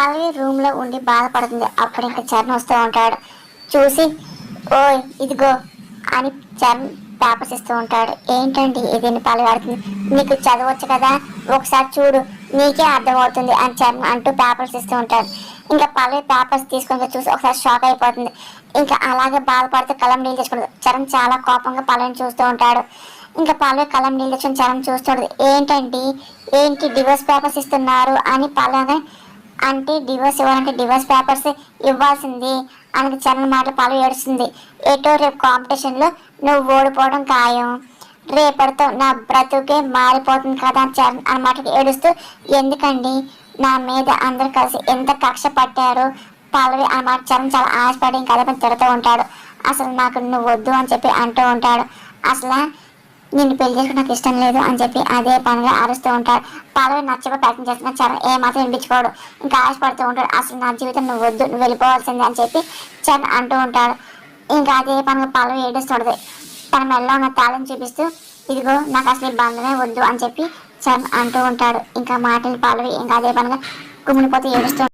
పల్లవి room లో ఉండి బాధపడుతుంది. అప్పుడు ఇంకా చరణ్ వస్తూ ఉంటాడు. చూసి ఓయ్ ఇదిగో అని చరణ్ పేపర్స్ ఇస్తూ ఉంటాడు. ఏంటండి ఇదేంటి పల్లవి ఆడుతుంది, నీకు చదవచ్చు కదా, ఒకసారి చూడు నీకే అర్థమవుతుంది అని చరణ్ అంటూ పేపర్స్ ఇస్తూ ఉంటాడు. ఇంకా పల్లవి పేపర్స్ తీసుకొని చూసి ఒకసారి షాక్ అయిపోతుంది. ఇంకా అలాగే బాధపడుతూ కలం నీళ్ళు తెచ్చుకుంటుంది. చరణ్ చాలా కోపంగా పల్లవిని చూస్తూ ఉంటాడు. ఇంకా పల్లవి కలం నీళ్ళు తెచ్చుకుని చరణ్ చూస్తాడు. ఏంటి డివోర్స్ పేపర్స్ ఇస్తున్నారు అని పల్లవి అంటే డివోర్స్ ఇవ్వాలంటే డివోర్స్ పేపర్స్ ఇవ్వాల్సింది అని చరణ్ మాటలు పల్లవి ఏడుస్తుంది. ఏటో రేపు కాంపిటీషన్లో నువ్వు ఓడిపోవడం ఖాయం, రేపటితో నా బ్రతుకే మారిపోతుంది కదా చరణ్ అన్నమాట ఏడుస్తూ, ఎందుకండి నా మీద అందరు కలిసి ఎంత కక్ష పట్టారు పల్లవి అన్నమాట చరణ్ చాలా ఆశపడి ఇంకా అదే పని తిడుతూ ఉంటాడు. అసలు నాకు నువ్వు వద్దు అని చెప్పి అంటూ ఉంటాడు. అసలు నిన్ను పెళ్లి చేసుకుని నాకు ఇష్టం లేదు అని చెప్పి అదే పనిగా అరుస్తూ ఉంటాడు. పల్లవి నచ్చబో ప్రయత్నం చేస్తున్నా చరణ్ ఏమాత్రం వినిపించుకోడు. ఇంకా ఆశపడుతూ ఉంటాడు. అసలు నా జీవితం నువ్వు వద్దు, నువ్వు వెళ్ళిపోవాల్సిందే అని చెప్పి చరణ్ అంటూ ఉంటాడు. ఇంకా అదే పనిగా పల్లవి ఏడుస్తుంటది. తన మెల్ల ఉన్న తాళం చూపిస్తూ, ఇదిగో నాకు అసలు ఈ బంధమే వద్దు అని చెప్పి చరణ్ అంటూ ఉంటాడు. ఇంకా మాటలు పల్లవి ఇంకా అదే పనిగా కుమిలిపోతూ ఏడుస్తూ